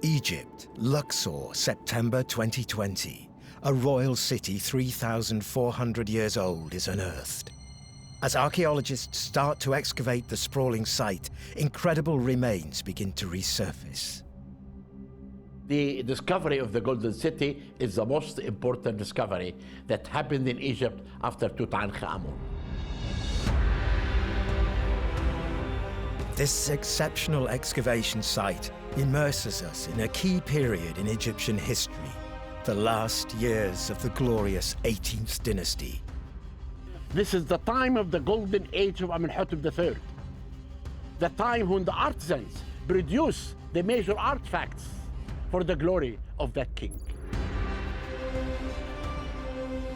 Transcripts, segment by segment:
Egypt, Luxor, September 2020. A royal city 3,400 years old is unearthed. As archaeologists start to excavate the sprawling site, incredible remains begin to resurface. The discovery of the Golden City is the most important discovery that happened in Egypt after Tutankhamun. This exceptional excavation site immerses us in a key period in Egyptian history, the last years of the glorious 18th dynasty. This is the time of the golden age of Amenhotep III, the time when the artisans produce the major artifacts for the glory of that king.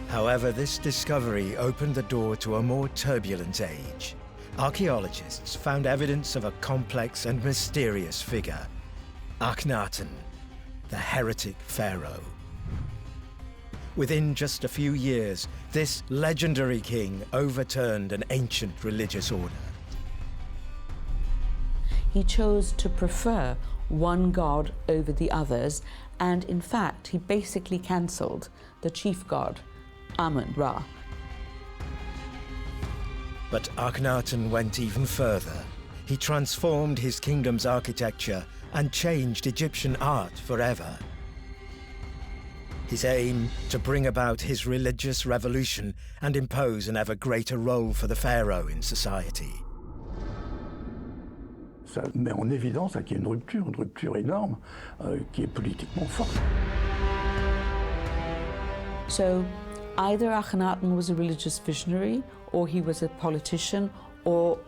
However, this discovery opened the door to a more turbulent age. Archaeologists found evidence of a complex and mysterious figure, Akhenaten, the heretic pharaoh. Within just a few years, this legendary king overturned an ancient religious order. He chose to prefer one god over the others, and in fact, he basically cancelled the chief god, Amun-Ra. But Akhenaten went even further. He transformed his kingdom's architecture and changed Egyptian art forever. His aim to bring about his religious revolution and impose an ever greater role for the pharaoh in society. Ça met en évidence qu'il y a une rupture énorme, qui est politiquement forte. So either Akhenaten was a religious visionary, or he was a politician, or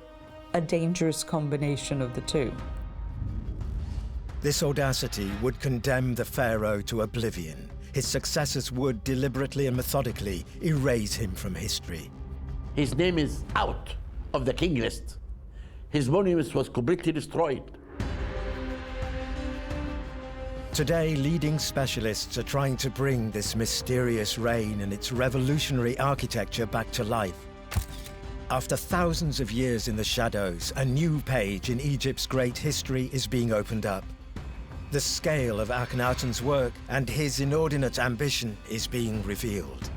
a dangerous combination of the two. This audacity would condemn the pharaoh to oblivion. His successors would deliberately and methodically erase him from history. His name is out of the king list. His monument was completely destroyed. Today, leading specialists are trying to bring this mysterious reign and its revolutionary architecture back to life. After thousands of years in the shadows, a new page in Egypt's great history is being opened up. The scale of Akhenaten's work and his inordinate ambition is being revealed.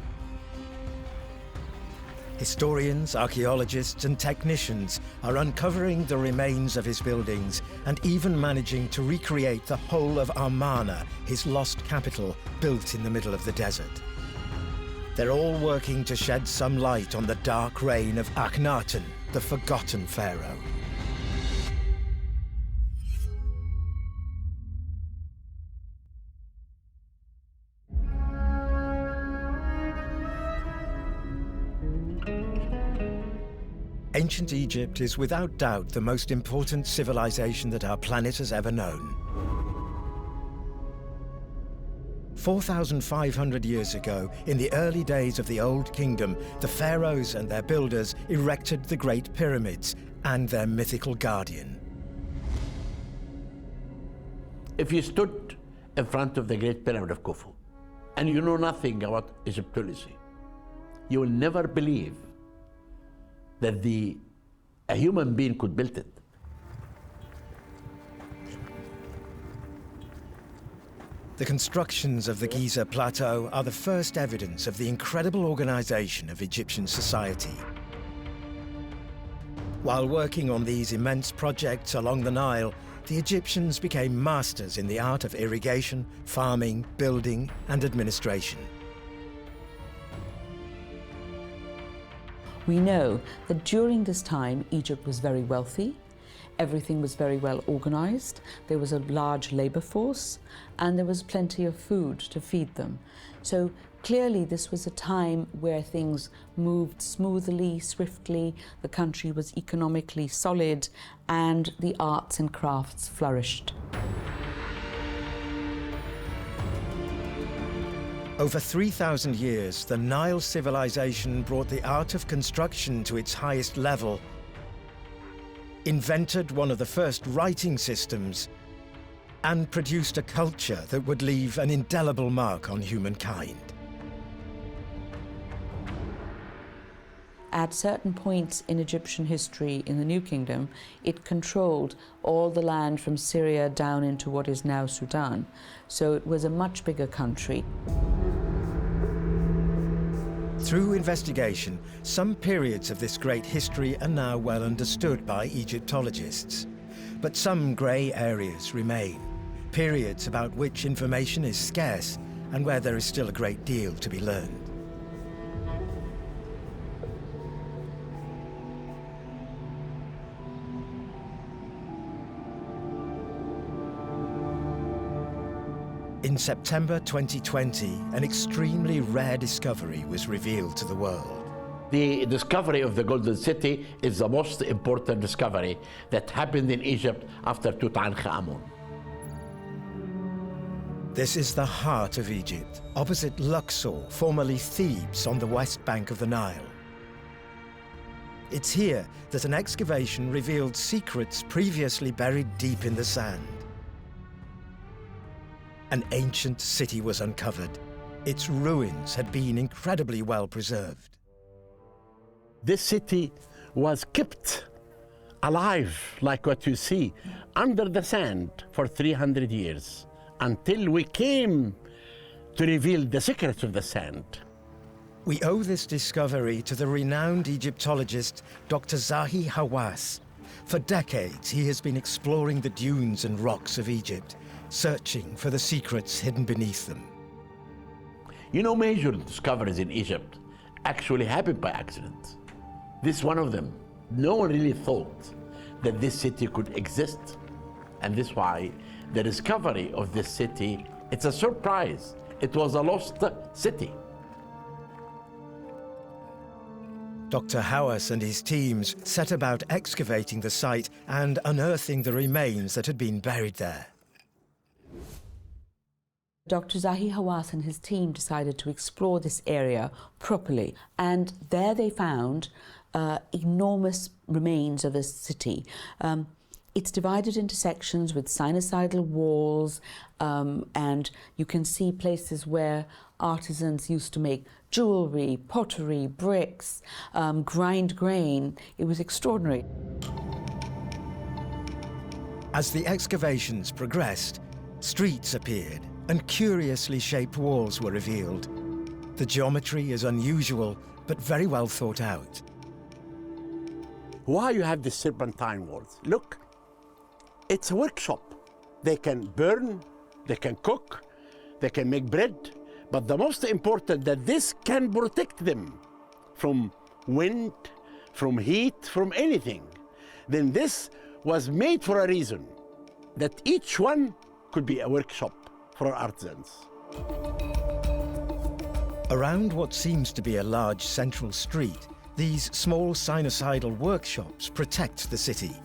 Historians, archaeologists, and technicians are uncovering the remains of his buildings and even managing to recreate the whole of Amarna, his lost capital, built in the middle of the desert. They're all working to shed some light on the dark reign of Akhenaten, the forgotten pharaoh. Ancient Egypt is without doubt the most important civilization that our planet has ever known. 4,500 years ago, in the early days of the Old Kingdom, the pharaohs and their builders erected the Great Pyramids and their mythical guardian. If you stood in front of the Great Pyramid of Khufu and you know nothing about Egyptology, you will never believe that a human being could build it. The constructions of the Giza Plateau are the first evidence of the incredible organization of Egyptian society. While working on these immense projects along the Nile, the Egyptians became masters in the art of irrigation, farming, building, and administration. We know that during this time, Egypt was very wealthy, everything was very well organized, there was a large labor force, and there was plenty of food to feed them. So clearly this was a time where things moved smoothly, swiftly, the country was economically solid, and the arts and crafts flourished. Over 3,000 years, the Nile civilization brought the art of construction to its highest level, invented one of the first writing systems, and produced a culture that would leave an indelible mark on humankind. At certain points in Egyptian history in the New Kingdom, it controlled all the land from Syria down into what is now Sudan. So it was a much bigger country. Through investigation, some periods of this great history are now well understood by Egyptologists. But some grey areas remain, periods about which information is scarce and where there is still a great deal to be learned. In September 2020, an extremely rare discovery was revealed to the world. The discovery of the Golden City is the most important discovery that happened in Egypt after Tutankhamun. This is the heart of Egypt, opposite Luxor, formerly Thebes, on the west bank of the Nile. It's here that an excavation revealed secrets previously buried deep in the sand. An ancient city was uncovered. Its ruins had been incredibly well preserved. This city was kept alive, like what you see, under the sand for 300 years, until we came to reveal the secrets of the sand. We owe this discovery to the renowned Egyptologist Dr. Zahi Hawass. For decades, he has been exploring the dunes and rocks of Egypt, searching for the secrets hidden beneath them. You know, major discoveries in Egypt actually happened by accident. This is one of them. No one really thought that this city could exist. And this is why the discovery of this city, it's a surprise. It was a lost city. Dr. Hawass and his teams set about excavating the site and unearthing the remains that had been buried there. Dr. Zahi Hawass and his team decided to explore this area properly, and there they found enormous remains of a city. It's divided into sections with sinusoidal walls, and you can see places where artisans used to make jewelry, pottery, bricks, grind grain. It was extraordinary. As the excavations progressed, streets appeared and curiously shaped walls were revealed. The geometry is unusual, but very well thought out. Why you have the serpentine walls? Look, it's a workshop. They can burn, they can cook, they can make bread, but the most important that this can protect them from wind, from heat, from anything. Then this was made for a reason, that each one could be a workshop for artisans. Around what seems to be a large central street, these small sinusoidal workshops protect the city.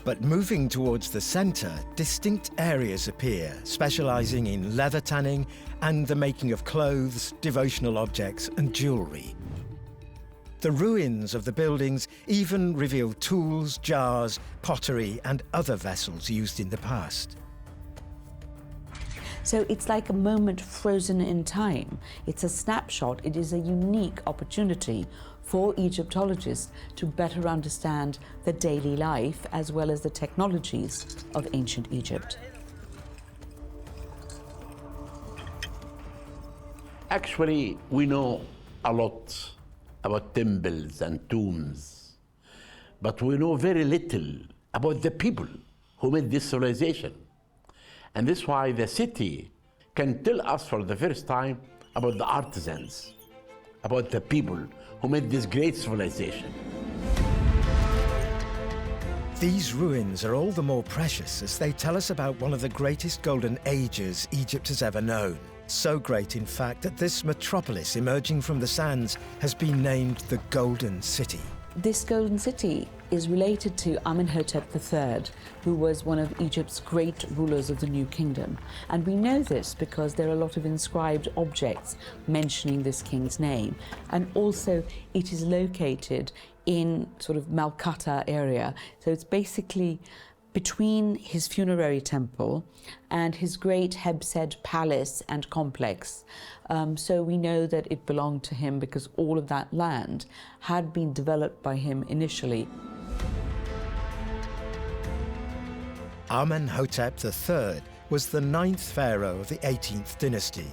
But moving towards the center, distinct areas appear, specializing in leather tanning and the making of clothes, devotional objects, and jewelry. The ruins of the buildings even reveal tools, jars, pottery, and other vessels used in the past. So it's like a moment frozen in time. It's a snapshot. It is a unique opportunity for Egyptologists to better understand the daily life as well as the technologies of ancient Egypt. Actually, we know a lot about temples and tombs, but we know very little about the people who made this civilization. And this is why the city can tell us for the first time about the artisans, about the people who made this great civilization. These ruins are all the more precious as they tell us about one of the greatest golden ages Egypt has ever known. So great, in fact, that this metropolis emerging from the sands has been named the Golden City. This Golden City is related to Amenhotep III, who was one of Egypt's great rulers of the New Kingdom. And we know this because there are a lot of inscribed objects mentioning this king's name. And also it is located in sort of Malkata area. So it's basically between his funerary temple and his great Hebsed palace and complex. So we know that it belonged to him because all of that land had been developed by him initially. Amenhotep III was the 9th pharaoh of the 18th dynasty,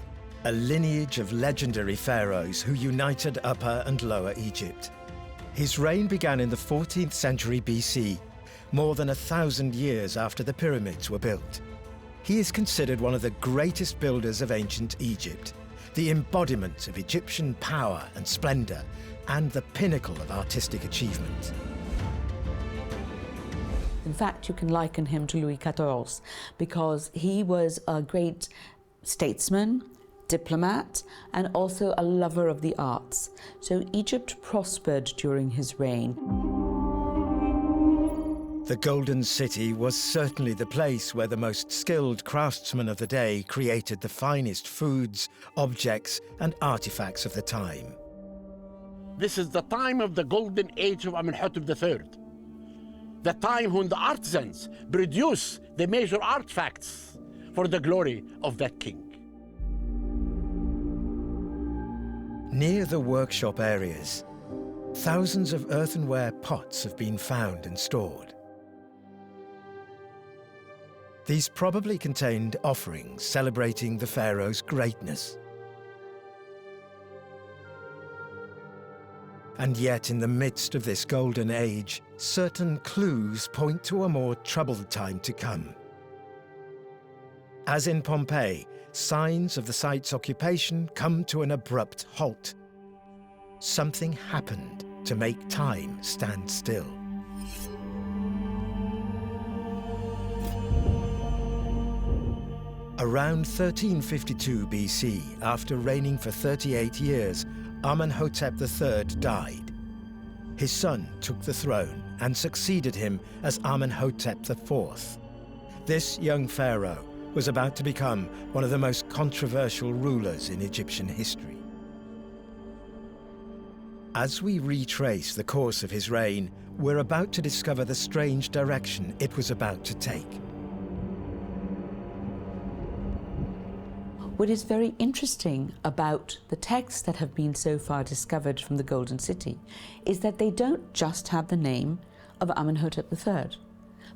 a lineage of legendary pharaohs who united Upper and Lower Egypt. His reign began in the 14th century BC, more than 1,000 years after the pyramids were built. He is considered one of the greatest builders of ancient Egypt, the embodiment of Egyptian power and splendor, and the pinnacle of artistic achievement. In fact, you can liken him to Louis XIV because he was a great statesman, diplomat, and also a lover of the arts. So Egypt prospered during his reign. The Golden City was certainly the place where the most skilled craftsmen of the day created the finest foods, objects, and artifacts of the time. This is the time of the golden age of Amenhotep III. The time when the artisans produce the major artifacts for the glory of that king. Near the workshop areas, thousands of earthenware pots have been found and stored. These probably contained offerings celebrating the pharaoh's greatness. And yet, in the midst of this golden age, certain clues point to a more troubled time to come. As in Pompeii, signs of the site's occupation come to an abrupt halt. Something happened to make time stand still. Around 1352 BC, after reigning for 38 years, Amenhotep III died. His son took the throne and succeeded him as Amenhotep IV. This young pharaoh was about to become one of the most controversial rulers in Egyptian history. As we retrace the course of his reign, we're about to discover the strange direction it was about to take. What is very interesting about the texts that have been so far discovered from the Golden City is that they don't just have the name of Amenhotep III,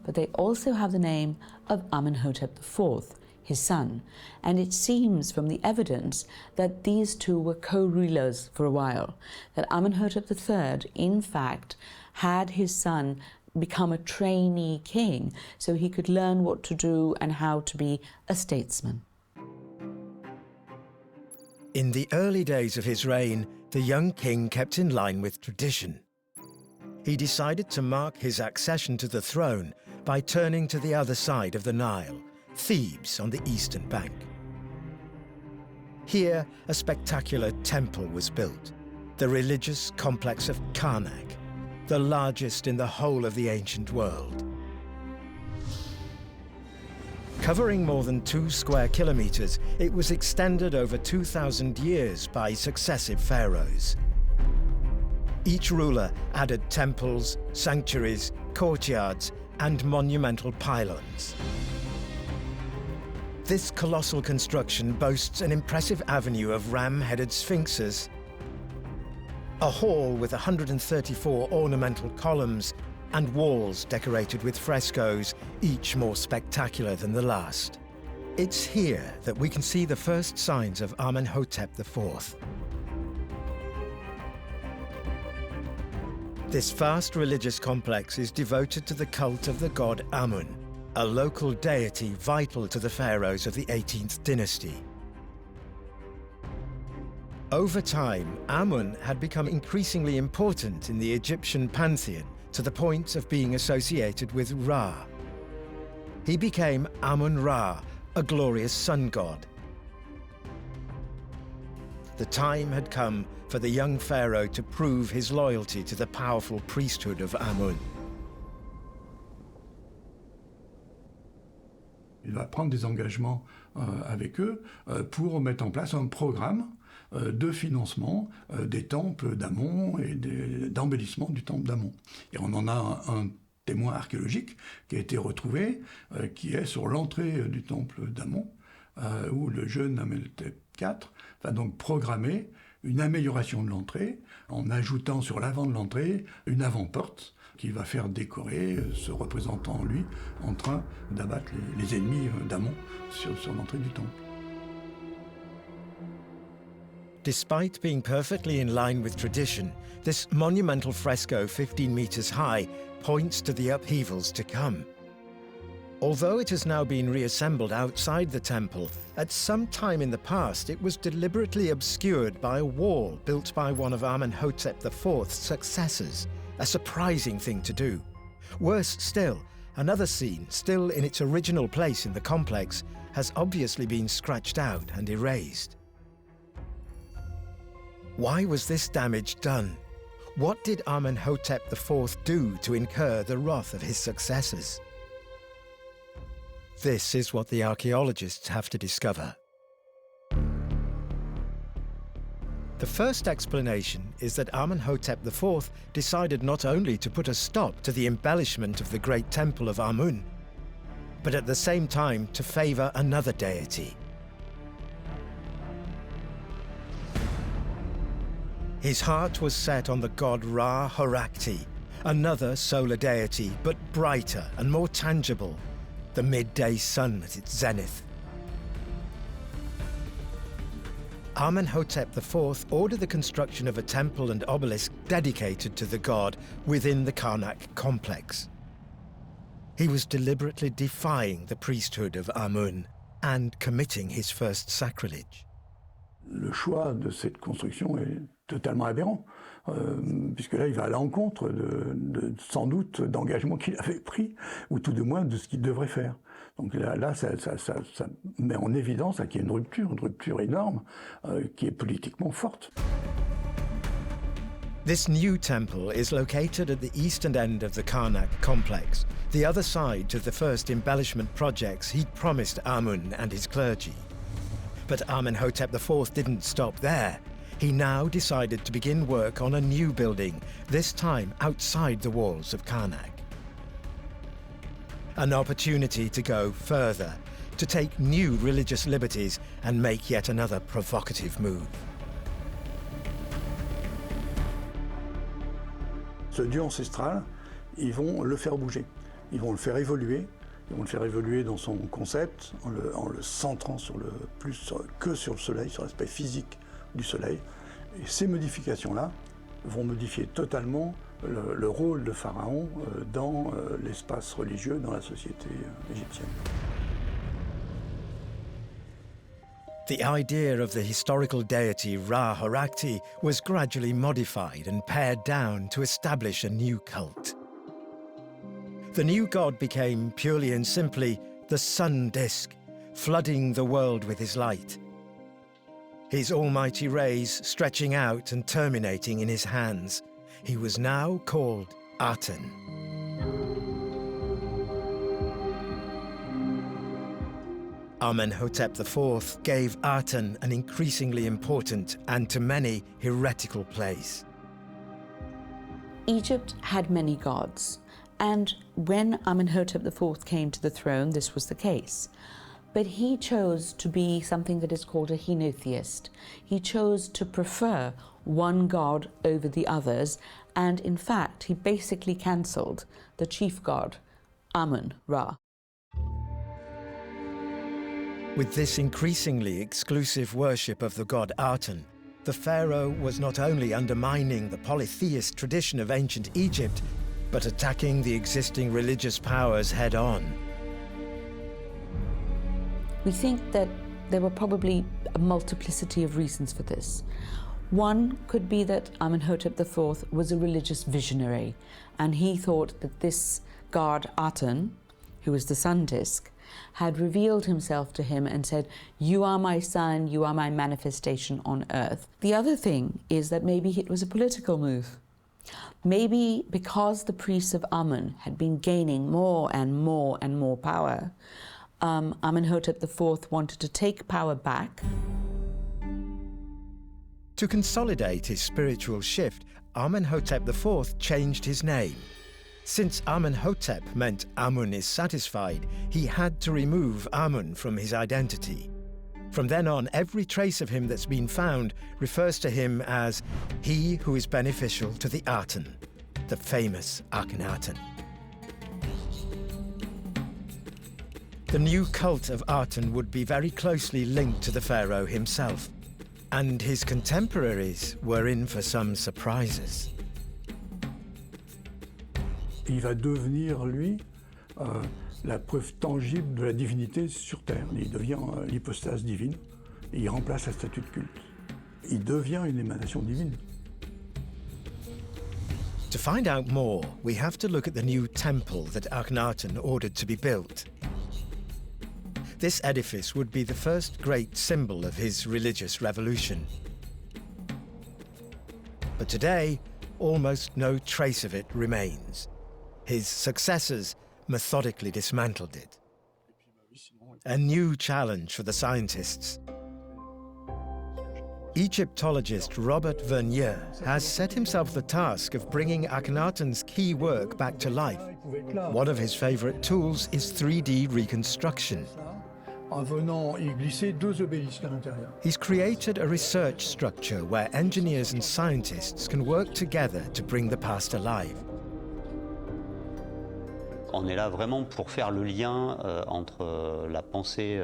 but they also have the name of Amenhotep IV, his son. And it seems from the evidence that these two were co-rulers for a while, that Amenhotep III, in fact, had his son become a trainee king so he could learn what to do and how to be a statesman. In the early days of his reign, the young king kept in line with tradition. He decided to mark his accession to the throne by turning to the other side of the Nile, Thebes on the eastern bank. Here, a spectacular temple was built, the religious complex of Karnak, the largest in the whole of the ancient world. Covering more than 2 square kilometers, it was extended over 2,000 years by successive pharaohs. Each ruler added temples, sanctuaries, courtyards, and monumental pylons. This colossal construction boasts an impressive avenue of ram-headed sphinxes, a hall with 134 ornamental columns, and walls decorated with frescoes, each more spectacular than the last. It's here that we can see the first signs of Amenhotep IV. This vast religious complex is devoted to the cult of the god Amun, a local deity vital to the pharaohs of the 18th dynasty. Over time, Amun had become increasingly important in the Egyptian pantheon, to the point of being associated with Ra. He became Amun-Ra, a glorious sun god. The time had come for the young pharaoh to prove his loyalty to the powerful priesthood of Amun. Il va prendre des engagements avec eux pour mettre en place un programme de financement des temples d'Amon et d'embellissement du temple d'Amon. Et on en a un témoin archéologique qui a été retrouvé, qui est sur l'entrée du temple d'Amon, où le jeune Amenhotep IV va donc programmer une amélioration de l'entrée en ajoutant sur l'avant de l'entrée une avant-porte qui va faire décorer ce représentant, lui, en train d'abattre les ennemis d'Amon sur l'entrée du temple. Despite being perfectly in line with tradition, this monumental fresco 15 meters high points to the upheavals to come. Although it has now been reassembled outside the temple, at some time in the past it was deliberately obscured by a wall built by one of Amenhotep IV's successors, a surprising thing to do. Worse still, another scene, still in its original place in the complex, has obviously been scratched out and erased. Why was this damage done? What did Amenhotep IV do to incur the wrath of his successors? This is what the archaeologists have to discover. The first explanation is that Amenhotep IV decided not only to put a stop to the embellishment of the great temple of Amun, but at the same time to favor another deity. His heart was set on the god Ra-Horakhti, another solar deity, but brighter and more tangible, the midday sun at its zenith. Amenhotep IV ordered the construction of a temple and obelisk dedicated to the god within the Karnak complex. He was deliberately defying the priesthood of Amun and committing his first sacrilege. Le choix de cette construction est totalement aberrant, puisque là il va à l'encontre sans doute d'engagements qu'il avait pris, ou tout de moins de ce qu'il devrait faire. Donc là ça met en évidence qu'il y a une rupture énorme, qui est politiquement forte. This new temple is located at the eastern end of the Karnak complex, the other side to the first embellishment projects he'd promised Amun and his clergy. But Amenhotep IV didn't stop there. He now decided to begin work on a new building, this time outside the walls of Karnak. An opportunity to go further, to take new religious liberties and make yet another provocative move. Ce dieu ancestral, ils vont le faire bouger, ils vont le faire évoluer. Ils vont le faire évoluer dans son concept, en le centrant que sur le soleil, sur l'aspect physique du soleil. Et ces modifications-là vont modifier totalement le rôle de Pharaon dans l'espace religieux, dans la société égyptienne. The idea of the historical deity Ra-Horakhti was gradually modified and pared down to establish a new cult. The new god became purely and simply the sun disk, flooding the world with his light. His almighty rays stretching out and terminating in his hands. He was now called Aten. Amenhotep IV gave Aten an increasingly important and to many heretical place. Egypt had many gods. And when Amenhotep IV came to the throne, this was the case. But he chose to be something that is called a henotheist. He chose to prefer one god over the others, and in fact, he basically cancelled the chief god, Amun-Ra. With this increasingly exclusive worship of the god Aten, the pharaoh was not only undermining the polytheist tradition of ancient Egypt, but attacking the existing religious powers head-on. We think that there were probably a multiplicity of reasons for this. One could be that Amenhotep IV was a religious visionary, and he thought that this god Aten, who was the sun disk, had revealed himself to him and said, "You are my son, you are my manifestation on earth." The other thing is that maybe it was a political move. Maybe because the priests of Amun had been gaining more and more and more power, Amenhotep IV wanted to take power back. To consolidate his spiritual shift, Amenhotep IV changed his name. Since Amenhotep meant Amun is satisfied, he had to remove Amun from his identity. From then on, every trace of him that's been found refers to him as he who is beneficial to the Aten, the famous Akhenaten. The new cult of Aten would be very closely linked to the pharaoh himself, and his contemporaries were in for some surprises. Il va devenir, lui, la preuve tangible de la divinité sur Terre. Il devient l'hypostase divine et il remplace la statue de culte. Il devient une émanation divine. To find out more, we have to look at the new temple that Akhenaten ordered to be built. This edifice would be the first great symbol of his religious revolution. But today, almost no trace of it remains. His successors methodically dismantled it. A new challenge for the scientists. Egyptologist Robert Vernier has set himself the task of bringing Akhenaten's key work back to life. One of his favorite tools is 3D reconstruction. He's created a research structure where engineers and scientists can work together to bring the past alive. On est là vraiment pour faire le lien entre la pensée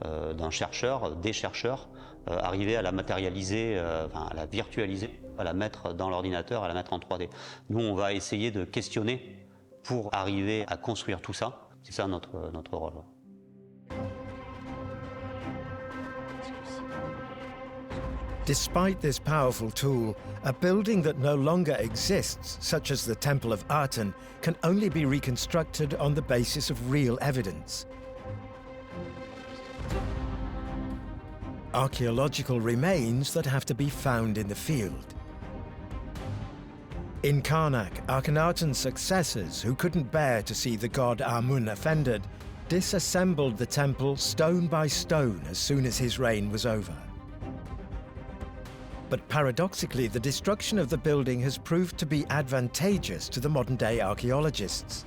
d'un chercheur, des chercheurs, arriver à la matérialiser, à la virtualiser, à la mettre dans l'ordinateur, à la mettre en 3D. Nous, on va essayer de questionner pour arriver à construire tout ça. C'est ça notre rôle. Despite this powerful tool, a building that no longer exists, such as the Temple of Aten, can only be reconstructed on the basis of real evidence. Archaeological remains that have to be found in the field. In Karnak, Akhenaten's successors, who couldn't bear to see the god Amun offended, disassembled the temple stone by stone as soon as his reign was over. But paradoxically, the destruction of the building has proved to be advantageous to the modern-day archaeologists.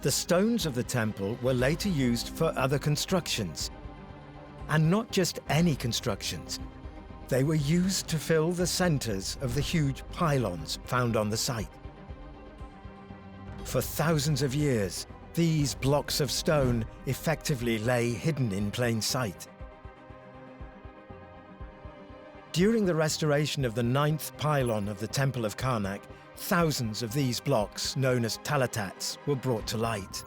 The stones of the temple were later used for other constructions. And not just any constructions. They were used to fill the centers of the huge pylons found on the site. For thousands of years, these blocks of stone effectively lay hidden in plain sight. During the restoration of the 9th pylon of the Temple of Karnak, thousands of these blocks, known as talatats, were brought to light.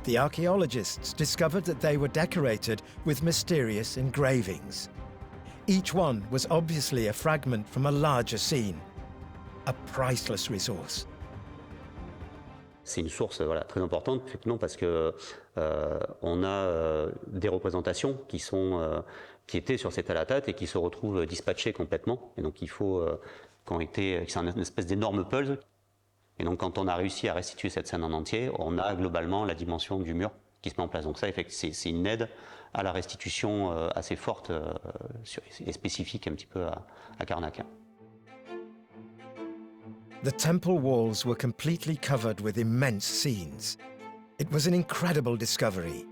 The archaeologists discovered that they were decorated with mysterious engravings. Each one was obviously a fragment from a larger scene, a priceless resource. C'est une source très importante, non, parce que on a des représentations qui étaient sur ces talatates et qui se retrouvent dispatchées complètement. Et donc il faut, c'est une espèce d'énorme puzzle. Et donc quand on a réussi à restituer cette scène en entier, on a globalement la dimension du mur qui se met en place. Donc ça, c'est une aide à la restitution assez forte et spécifique un petit peu à Karnak. The temple walls were completely covered with immense scenes. It was an incredible discovery.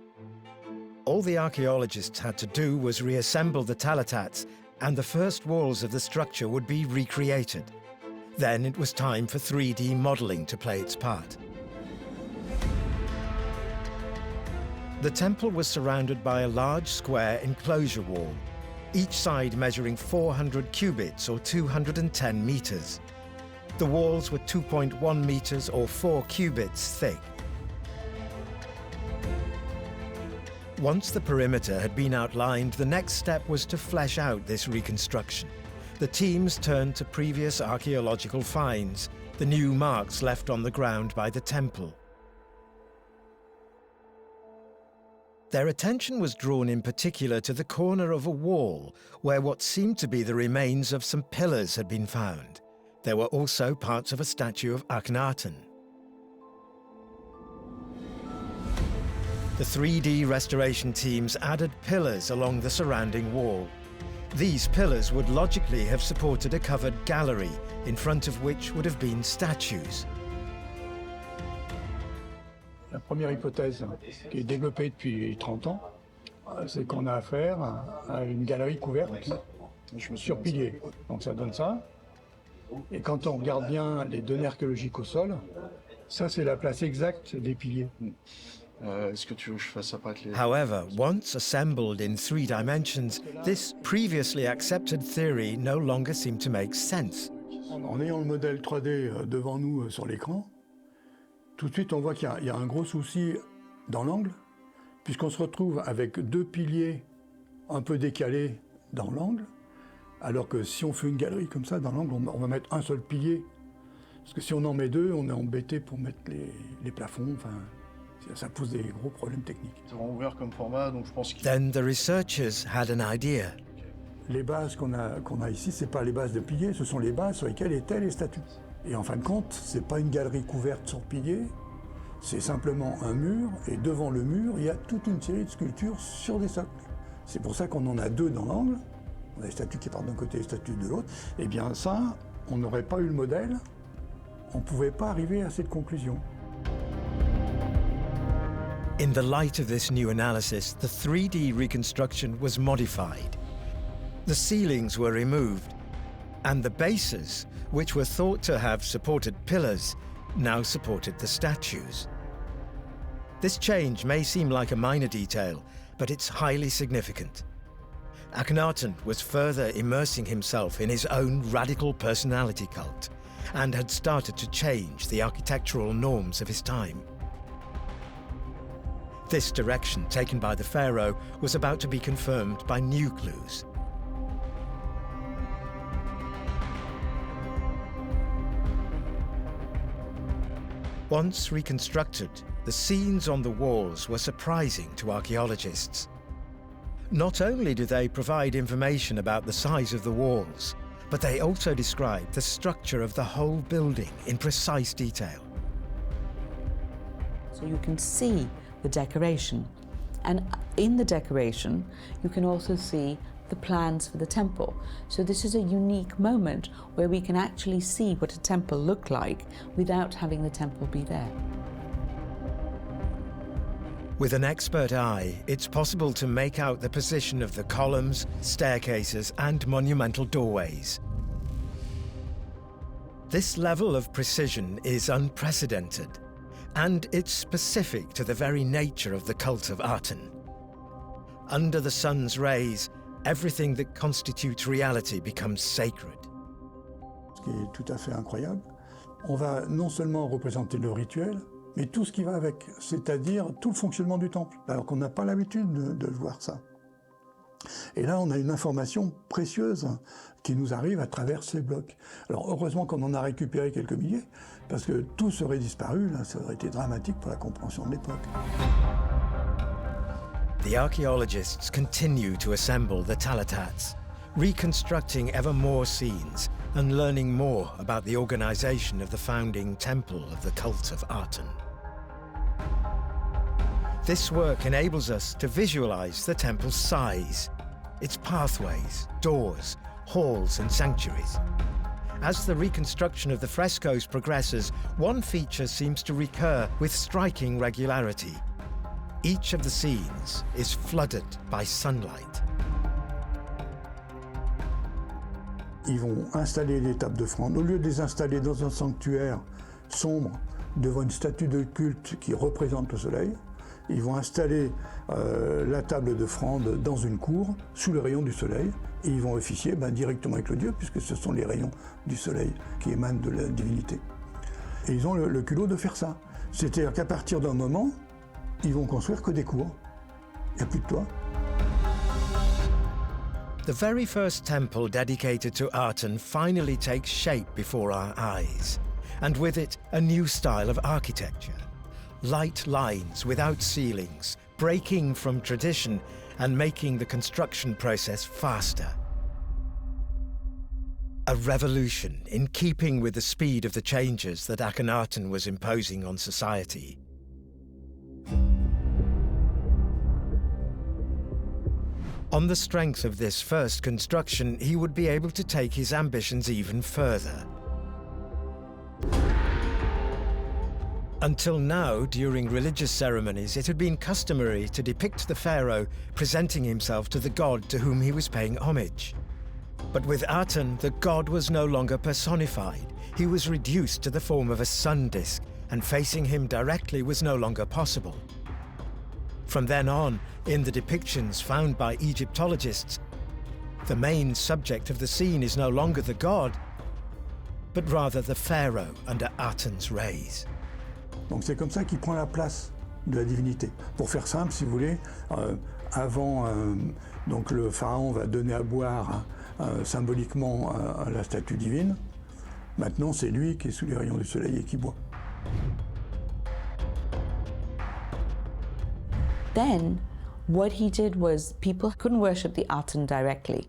All the archaeologists had to do was reassemble the talatats, and the first walls of the structure would be recreated. Then it was time for 3D modeling to play its part. The temple was surrounded by a large square enclosure wall, each side measuring 400 cubits or 210 meters. The walls were 2.1 meters or 4 cubits thick. Once the perimeter had been outlined, the next step was to flesh out this reconstruction. The teams turned to previous archaeological finds, the new marks left on the ground by the temple. Their attention was drawn in particular to the corner of a wall where what seemed to be the remains of some pillars had been found. There were also parts of a statue of Akhenaten. The 3D restoration teams added pillars along the surrounding wall. These pillars would logically have supported a covered gallery, in front of which would have been statues. La première hypothèse qui est développée depuis 30 ans, c'est qu'on a affaire à une galerie couverte sur piliers. Donc ça donne ça. Et quand on regarde bien les données archéologiques au sol, ça c'est la place exacte des piliers. Est-ce que tu veux que je fasse apparaître les... However, once assembled in 3 dimensions, this previously accepted theory no longer seemed to make sense. En ayant le modèle 3D devant nous sur l'écran, tout de suite on voit qu'il y a un gros souci dans l'angle, puisqu'on se retrouve avec 2 piliers un peu décalés dans l'angle, alors que si on fait une galerie comme ça, dans l'angle, on va mettre un seul pilier. Parce que si on en met 2, on est embêté pour mettre les plafonds, enfin, ça pose des gros problèmes techniques. C'est vraiment ouvert comme format, donc je pense qu'il... Then the researchers had an idea. Les bases qu'on a ici, c'est pas les bases de piliers, ce sont les bases sur lesquelles étaient les statues. Et en fin de compte, c'est pas une galerie couverte sur piliers, c'est simplement un mur, et devant le mur, il y a toute une série de sculptures sur des socles. C'est pour ça qu'on en a 2 dans l'angle. On a des statues qui partent d'un côté et des statues de l'autre. Eh bien ça, on n'aurait pas eu le modèle, on ne pouvait pas arriver à cette conclusion. In the light of this new analysis, the 3D reconstruction was modified. The ceilings were removed, and the bases, which were thought to have supported pillars, now supported the statues. This change may seem like a minor detail, but it's highly significant. Akhenaten was further immersing himself in his own radical personality cult, and had started to change the architectural norms of his time. This direction taken by the pharaoh was about to be confirmed by new clues. Once reconstructed, the scenes on the walls were surprising to archaeologists. Not only do they provide information about the size of the walls, but they also describe the structure of the whole building in precise detail. So you can see the decoration, and in the decoration you can also see the plans for the temple. So this is a unique moment where we can actually see what a temple looked like without having the temple be there. With an expert eye, it's possible to make out the position of the columns, staircases, and monumental doorways. This level of precision is unprecedented, and it's specific to the very nature of the cult of Aten. Under the sun's rays, everything that constitutes reality becomes sacred. Ce qui est tout à fait incroyable, on va non seulement représenter le rituel, mais tout ce qui va avec, c'est-à-dire tout le fonctionnement du temple, alors qu'on n'a pas l'habitude de voir ça. Et là, on a une information précieuse qui nous arrive à travers ces blocs. Alors heureusement qu'on en a récupéré quelques milliers, parce que tout serait disparu, là, ça aurait été dramatique pour la compréhension de l'époque. The archaeologists continue to assemble the talatats, reconstructing ever more scenes and learning more about the organization of the founding temple of the cult of Aten. This work enables us to visualize the temple's size, its pathways, doors, halls, and sanctuaries. As the reconstruction of the frescoes progresses, one feature seems to recur with striking regularity. Each of the scenes is flooded by sunlight. Ils vont installer les tables de fronde. Au lieu de les installer dans un sanctuaire sombre, devant une statue de culte qui représente le soleil, ils vont installer la table de fronde dans une cour, sous le rayon du soleil, et ils vont officier directement avec le dieu, puisque ce sont les rayons du soleil qui émanent de la divinité. Et ils ont le culot de faire ça. C'est-à-dire qu'à partir d'un moment, ils vont construire que des cours. Il n'y a plus de toit. The very first temple dedicated to Aten finally takes shape before our eyes, and with it, a new style of architecture. Light lines without ceilings, breaking from tradition and making the construction process faster. A revolution in keeping with the speed of the changes that Akhenaten was imposing on society. On the strength of this first construction, he would be able to take his ambitions even further. Until now, during religious ceremonies, it had been customary to depict the pharaoh presenting himself to the god to whom he was paying homage. But with Aten, the god was no longer personified. He was reduced to the form of a sun disk, and facing him directly was no longer possible. From then on, in the depictions found by Egyptologists, the main subject of the scene is no longer the god, but rather the pharaoh under Aten's rays. Donc c'est comme ça qu'il prend la place de la divinité. Pour faire simple, si vous voulez, avant, donc le pharaon va donner à boire symboliquement à la statue divine. Maintenant, c'est lui qui est sous les rayons du soleil et qui boit. Then, what he did was people couldn't worship the Aten directly.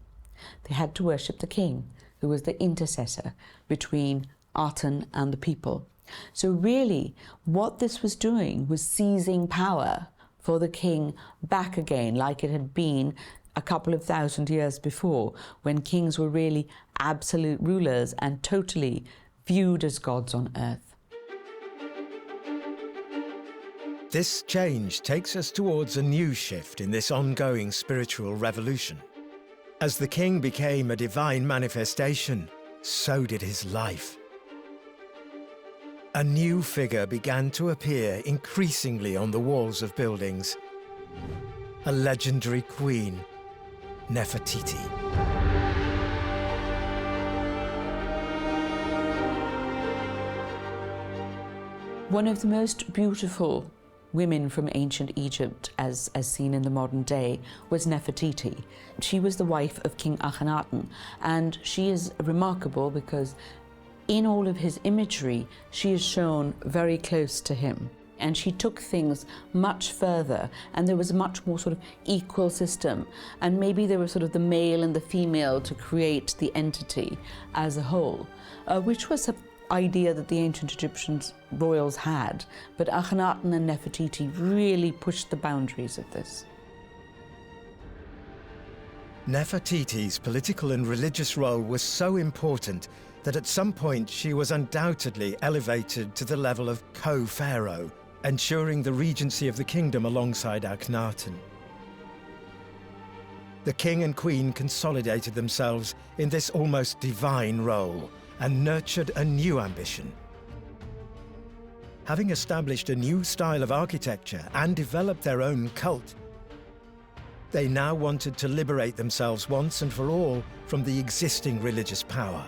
They had to worship the king, who was the intercessor between Aten and the people. So really, what this was doing was seizing power for the king back again, like it had been a couple of thousand years before, when kings were really absolute rulers and totally viewed as gods on earth. This change takes us towards a new shift in this ongoing spiritual revolution. As the king became a divine manifestation, so did his life. A new figure began to appear increasingly on the walls of buildings. A legendary queen, Nefertiti. One of the most beautiful women from ancient Egypt, as seen in the modern day, was Nefertiti. She was the wife of King Akhenaten, and she is remarkable because in all of his imagery, she is shown very close to him. And she took things much further, and there was a much more sort of equal system. And maybe there was sort of the male and the female to create the entity as a whole, which was an idea that the ancient Egyptian royals had. But Akhenaten and Nefertiti really pushed the boundaries of this. Nefertiti's political and religious role was so important that at some point she was undoubtedly elevated to the level of co-pharaoh, ensuring the regency of the kingdom alongside Akhenaten. The king and queen consolidated themselves in this almost divine role and nurtured a new ambition. Having established a new style of architecture and developed their own cult, they now wanted to liberate themselves once and for all from the existing religious power.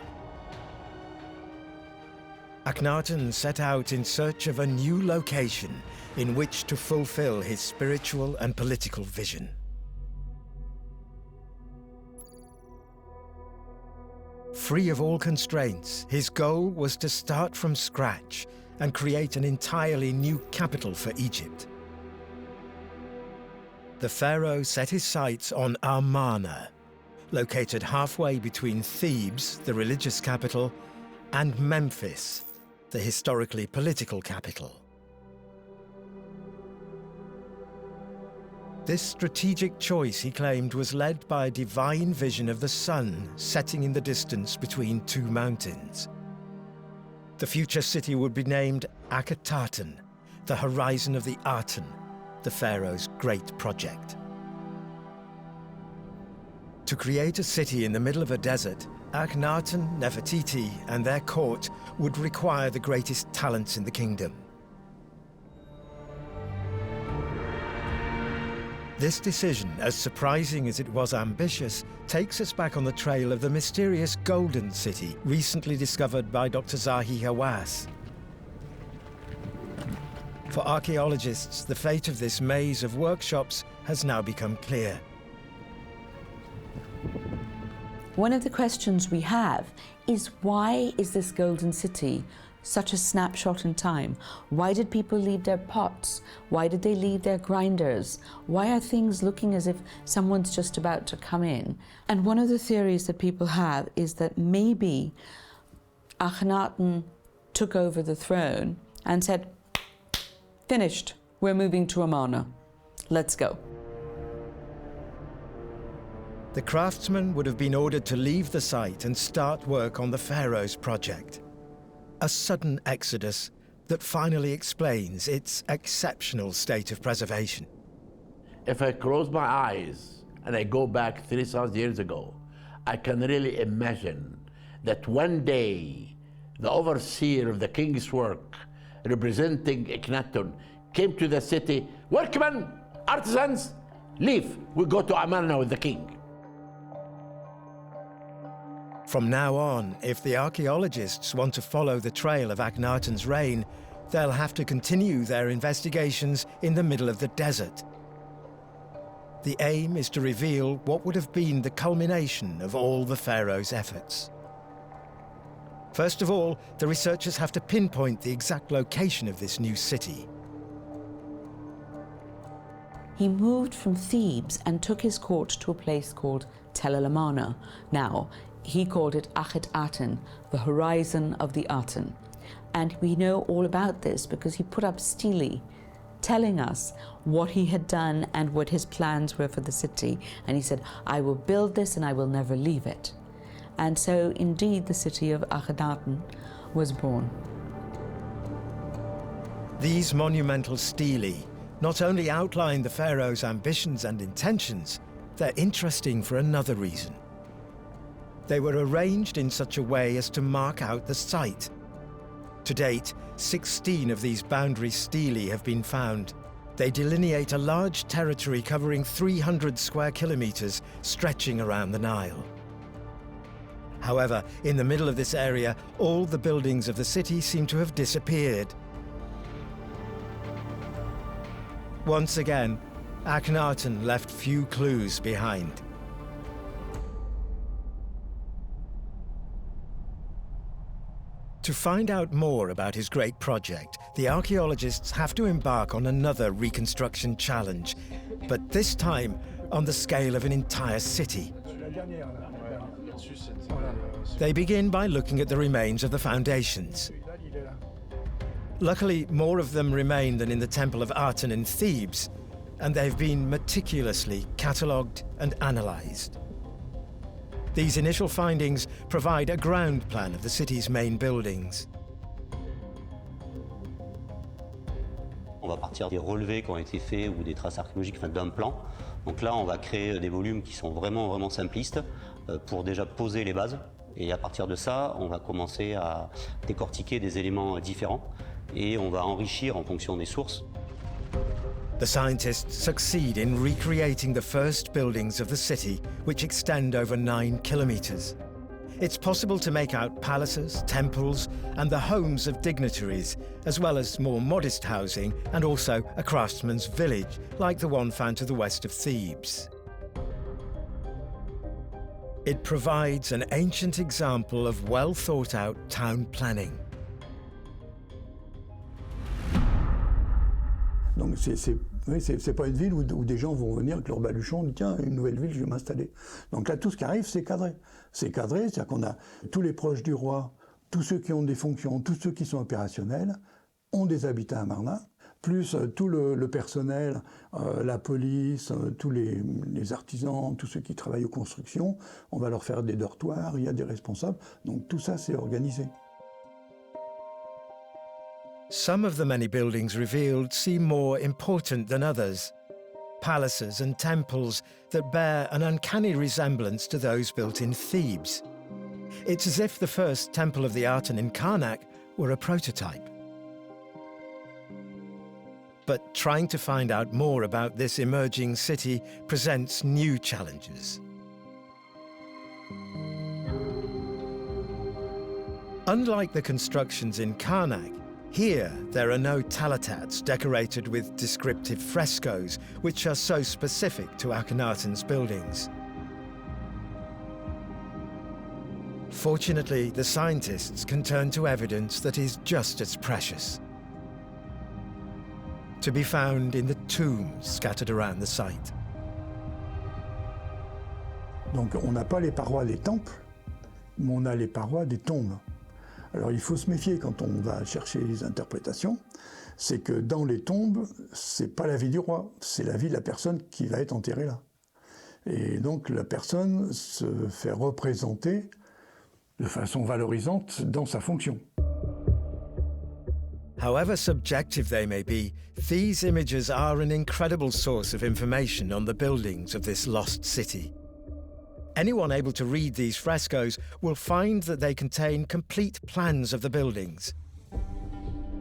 Akhenaten set out in search of a new location in which to fulfill his spiritual and political vision. Free of all constraints, his goal was to start from scratch and create an entirely new capital for Egypt. The pharaoh set his sights on Amarna, located halfway between Thebes, the religious capital, and Memphis, the historically political capital. This strategic choice, he claimed, was led by a divine vision of the sun setting in the distance between two mountains. The future city would be named Akhenaten, the horizon of the Aten, the pharaoh's great project. To create a city in the middle of a desert, Akhenaten, Nefertiti, and their court would require the greatest talents in the kingdom. This decision, as surprising as it was ambitious, takes us back on the trail of the mysterious Golden City, recently discovered by Dr. Zahi Hawass. For archaeologists, the fate of this maze of workshops has now become clear. One of the questions we have is, why is this Golden City such a snapshot in time? Why did people leave their pots? Why did they leave their grinders? Why are things looking as if someone's just about to come in? And one of the theories that people have is that maybe Akhenaten took over the throne and said, "Finished, we're moving to Amarna, let's go." the craftsmen would have been ordered to leave the site and start work on the Pharaoh's project. A sudden exodus that finally explains its exceptional state of preservation. If I close my eyes and I go back 3,000 years ago, I can really imagine that one day the overseer of the king's work, representing Akhenaten, came to the city. Workmen, artisans, leave. We go to Amarna with the king. From now on, if the archaeologists want to follow the trail of Akhenaten's reign, they'll have to continue their investigations in the middle of the desert. The aim is to reveal what would have been the culmination of all the pharaoh's efforts. First of all, the researchers have to pinpoint the exact location of this new city. He moved from Thebes and took his court to a place called Tel el-Amarna. Now, he called it Akhenaten, the horizon of the Aten. And we know all about this because he put up stelae telling us what he had done and what his plans were for the city. And he said, I will build this and I will never leave it. And so indeed the city of Akhenaten was born. These monumental stelae not only outline the pharaoh's ambitions and intentions, they're interesting for another reason. They were arranged in such a way as to mark out the site. To date, 16 of these boundary stelae have been found. They delineate a large territory covering 300 square kilometers, stretching around the Nile. However, in the middle of this area, all the buildings of the city seem to have disappeared. Once again, Akhenaten left few clues behind. To find out more about his great project, the archaeologists have to embark on another reconstruction challenge, but this time on the scale of an entire city. They begin by looking at the remains of the foundations. Luckily, more of them remain than in the Temple of Aten in Thebes, and they've been meticulously catalogued and analysed. These initial findings provide a ground plan of the city's main buildings. On va partir des relevés qui ont été faits ou des traces archéologiques, enfin d'un plan. Donc là, on va créer des volumes qui sont vraiment simplistes pour déjà poser les bases. Et à partir de ça, on va commencer à décortiquer des éléments différents et on va enrichir en fonction des sources. The scientists succeed in recreating the first buildings of the city, which extend over 9 kilometers. It's possible to make out palaces, temples, and the homes of dignitaries, as well as more modest housing and also a craftsman's village, like the one found to the west of Thebes. It provides an ancient example of well-thought-out town planning. Donc c'est pas une ville où des gens vont venir avec leur baluchon, on dit tiens, une nouvelle ville, je vais m'installer. Donc là, tout ce qui arrive, c'est cadré. C'est cadré, c'est-à-dire qu'on a tous les proches du roi, tous ceux qui ont des fonctions, tous ceux qui sont opérationnels, ont des habitats à Marna, plus tout le personnel, la police, tous les artisans, tous ceux qui travaillent aux constructions, on va leur faire des dortoirs, il y a des responsables, donc tout ça, c'est organisé. Some of the many buildings revealed seem more important than others. Palaces and temples that bear an uncanny resemblance to those built in Thebes. It's as if the first temple of the Aten in Karnak were a prototype. But trying to find out more about this emerging city presents new challenges. Unlike the constructions in Karnak, here, there are no talatats decorated with descriptive frescoes, which are so specific to Akhenaten's buildings. Fortunately, the scientists can turn to evidence that is just as precious. To be found in the tombs scattered around the site. Donc on n'a pas les parois des temples, mais on a les parois des tombes. Alors il faut se méfier quand on va chercher les interprétations, c'est que dans les tombes, c'est pas la vie du roi, c'est la vie de la personne qui va être enterrée là. Et donc la personne se fait représenter de façon valorisante dans sa fonction. However subjective they may be, these images are an incredible source of information on the buildings of this lost city. Anyone able to read these frescoes will find that they contain complete plans of the buildings.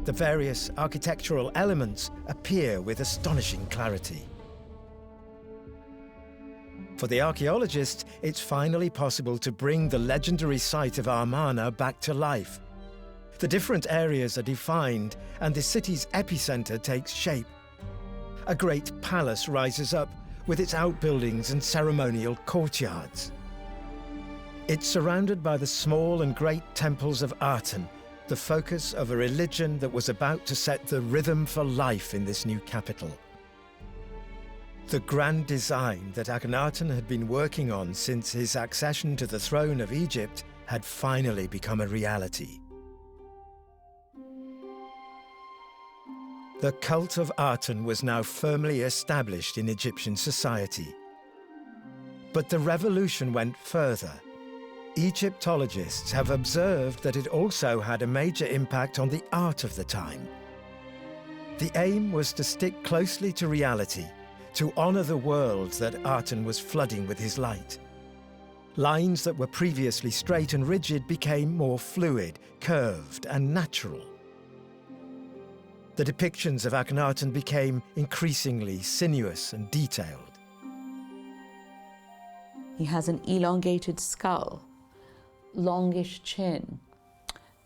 The various architectural elements appear with astonishing clarity. For the archaeologists, it's finally possible to bring the legendary site of Amarna back to life. The different areas are defined and the city's epicenter takes shape. A great palace rises up with its outbuildings and ceremonial courtyards. It's surrounded by the small and great temples of Aten, the focus of a religion that was about to set the rhythm for life in this new capital. The grand design that Akhenaten had been working on since his accession to the throne of Egypt had finally become a reality. The cult of Aten was now firmly established in Egyptian society. But the revolution went further. Egyptologists have observed that it also had a major impact on the art of the time. The aim was to stick closely to reality, to honor the world that Aten was flooding with his light. Lines that were previously straight and rigid became more fluid, curved, and natural. The depictions of Akhenaten became increasingly sinuous and detailed. He has an elongated skull, longish chin,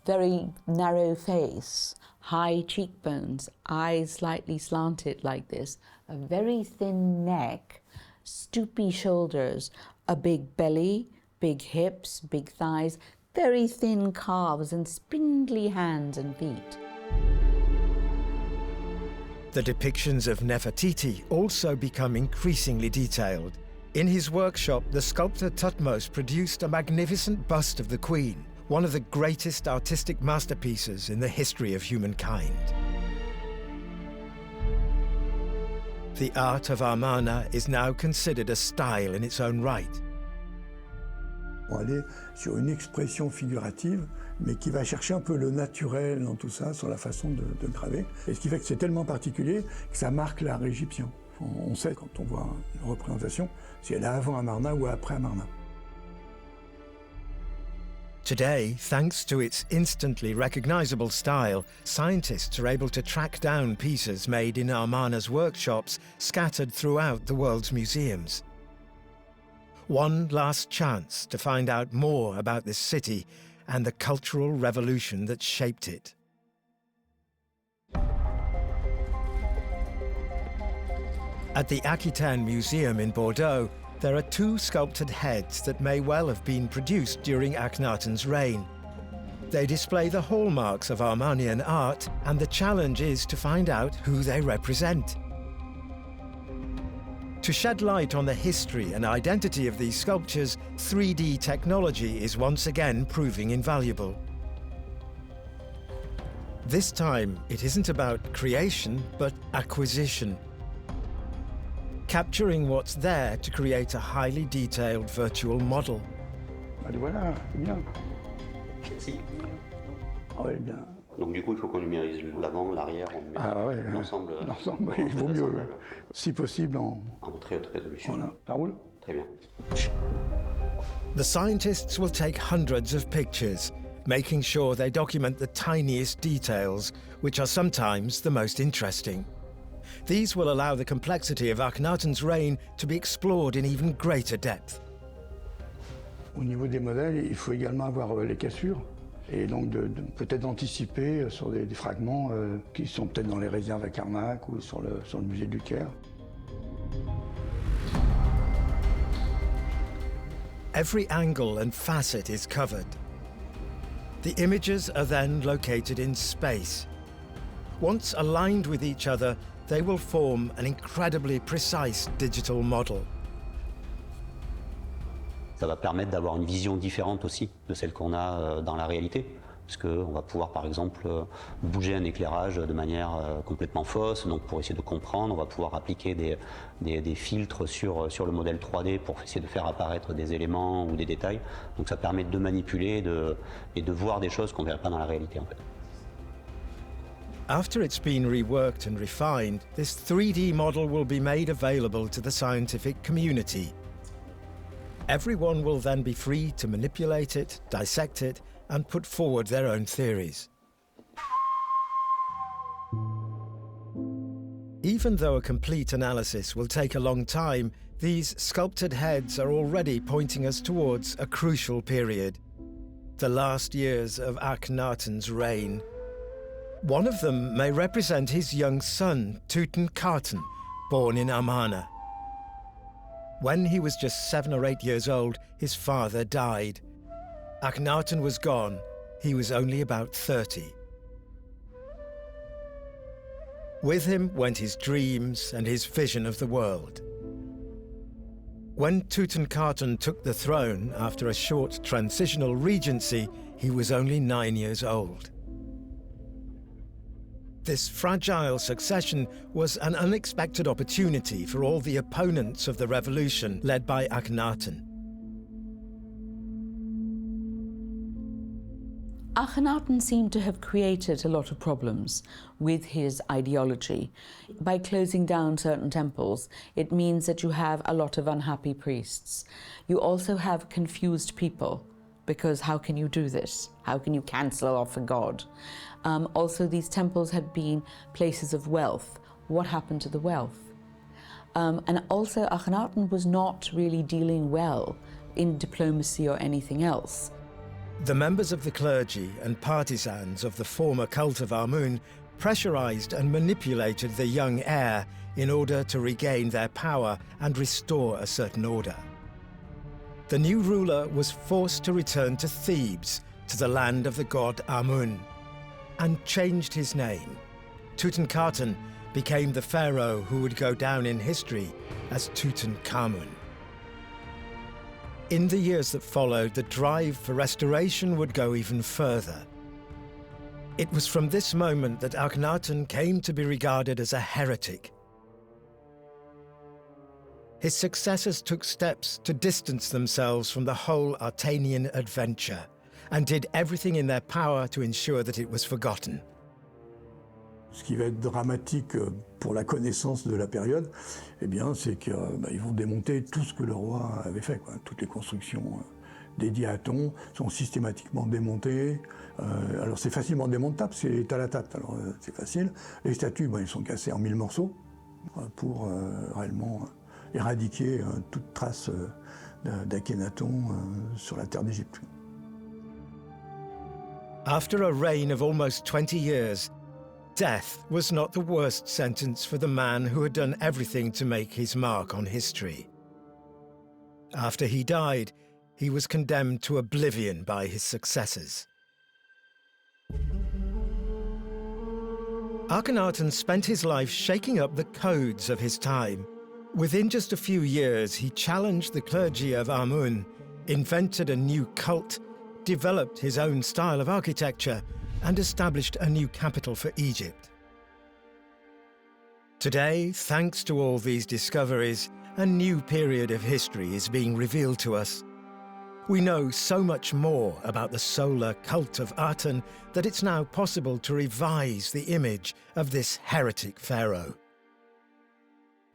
very narrow face, high cheekbones, eyes slightly slanted like this, a very thin neck, stoopy shoulders, a big belly, big hips, big thighs, very thin calves and spindly hands and feet. The depictions of Nefertiti also become increasingly detailed. In his workshop, the sculptor Thutmose produced a magnificent bust of the Queen, one of the greatest artistic masterpieces in the history of humankind. The art of Amarna is now considered a style in its own right. On va aller sur une expression figurative, mais qui va chercher un peu le naturel dans tout ça, sur la façon de graver. Et ce qui fait que c'est tellement particulier que ça marque l'art égyptien. On sait quand on voit une représentation si elle est avant Amarna ou après Amarna. Today, thanks to its instantly recognizable style, scientists are able to track down pieces made in Amarna's workshops scattered throughout the world's museums. One last chance to find out more about this city and the cultural revolution that shaped it. At the Akhenaten Museum in Bordeaux, there are two sculpted heads that may well have been produced during Akhenaten's reign. They display the hallmarks of Armenian art, and the challenge is to find out who they represent. To shed light on the history and identity of these sculptures, 3D technology is once again proving invaluable. This time, it isn't about creation, but acquisition. Capturing what's there to create a highly detailed virtual model. Allez, voilà, c'est bien. Si. Ah ouais, bien. Donc du coup, il faut qu'on numérise l'avant, l'arrière, l'ensemble. L'ensemble, il vaut mieux, si possible, en très haute résolution. Voilà, ça roule. Très bien. The scientists will take hundreds of pictures, making sure they document the tiniest details, which are sometimes the most interesting. These will allow the complexity of Akhenaten's reign to be explored in even greater depth. Au niveau des modèles, il faut également avoir les cassures et donc peut-être d'anticiper sur des fragments qui sont peut-être dans les réserves à Karnak ou sur le musée du Caire. Every angle and facet is covered. The images are then located in space. Once aligned with each other, they will form an incredibly precise digital model. Ça va permettre d'avoir une vision différente aussi de celle qu'on a dans la réalité. parce qu'on va pouvoir par exemple bouger un éclairage de manière complètement fausse. Donc pour essayer de comprendre, on va pouvoir appliquer des filtres sur le modèle 3D pour essayer de faire apparaître des éléments ou des détails. Donc ça permet de manipuler et de voir des choses qu'on ne verrait pas dans la réalité en fait. After it's been reworked and refined, this 3D model will be made available to the scientific community. Everyone will then be free to manipulate it, dissect it, and put forward their own theories. Even though a complete analysis will take a long time, these sculpted heads are already pointing us towards a crucial period, the last years of Akhenaten's reign. One of them may represent his young son, Tutankhaten, born in Amarna. When he was just 7 or 8 years old, his father died. Akhenaten was gone. He was only about 30. With him went his dreams and his vision of the world. When Tutankhaten took the throne after a short transitional regency, he was only 9 years old. This fragile succession was an unexpected opportunity for all the opponents of the revolution led by Akhenaten. Akhenaten seemed to have created a lot of problems with his ideology. By closing down certain temples, it means that you have a lot of unhappy priests. You also have confused people, because how can you do this? How can you cancel off a god? Also, these temples had been places of wealth. What happened to the wealth? And also, Akhenaten was not really dealing well in diplomacy or anything else. The members of the clergy and partisans of the former cult of Amun pressurized and manipulated the young heir in order to regain their power and restore a certain order. The new ruler was forced to return to Thebes, to the land of the god Amun, and changed his name. Tutankhaten became the pharaoh who would go down in history as Tutankhamun. In the years that followed, the drive for restoration would go even further. It was from this moment that Akhenaten came to be regarded as a heretic. His successors took steps to distance themselves from the whole Atenian adventure and did everything in their power to ensure that it was forgotten. Ce qui va être dramatique pour la connaissance de la période, eh bien, c'est qu'ils vont démonter tout ce que le roi avait fait, quoi. Toutes les constructions dédiées à Aten sont systématiquement démontées. Alors c'est facilement démontable, c'est Talatate, alors c'est facile. Les statues, ils sont cassées en 1000 morceaux pour réellement éradiquer toute trace d'Akhenaten sur la terre d'Égypte. After a reign of almost 20 years, death was not the worst sentence for the man who had done everything to make his mark on history. After he died, he was condemned to oblivion by his successors. Akhenaten spent his life shaking up the codes of his time. Within just a few years, he challenged the clergy of Amun, invented a new cult, developed his own style of architecture, and established a new capital for Egypt. Today, thanks to all these discoveries, a new period of history is being revealed to us. We know so much more about the solar cult of Aten that it's now possible to revise the image of this heretic pharaoh.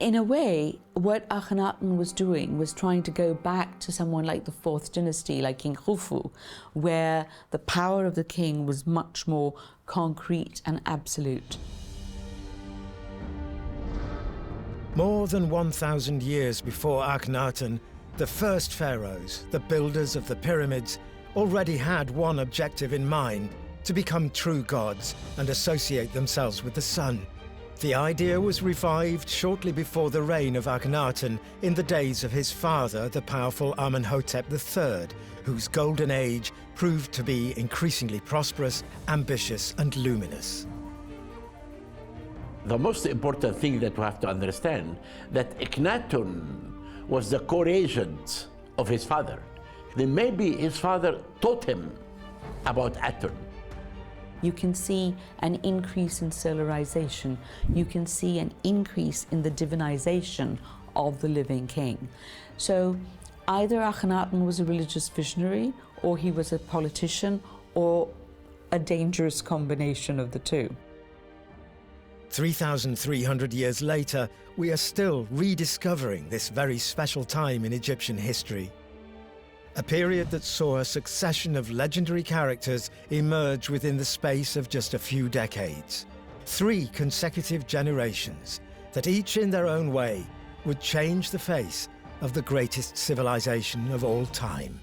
In a way, what Akhenaten was doing was trying to go back to someone like the 4th dynasty, like King Khufu, where the power of the king was much more concrete and absolute. More than 1,000 years before Akhenaten, the first pharaohs, the builders of the pyramids, already had one objective in mind: to become true gods and associate themselves with the sun. The idea was revived shortly before the reign of Akhenaten in the days of his father, the powerful Amenhotep III, whose golden age proved to be increasingly prosperous, ambitious, and luminous. The most important thing that we have to understand that Akhenaten was the co-regent of his father. Then maybe his father taught him about Aten. You can see an increase in solarization. You can see an increase in the divinization of the living king. So either Akhenaten was a religious visionary, or he was a politician, or a dangerous combination of the two. 3,300 years later, we are still rediscovering this very special time in Egyptian history. A period that saw a succession of legendary characters emerge within the space of just a few decades. 3 consecutive generations that each in their own way would change the face of the greatest civilization of all time.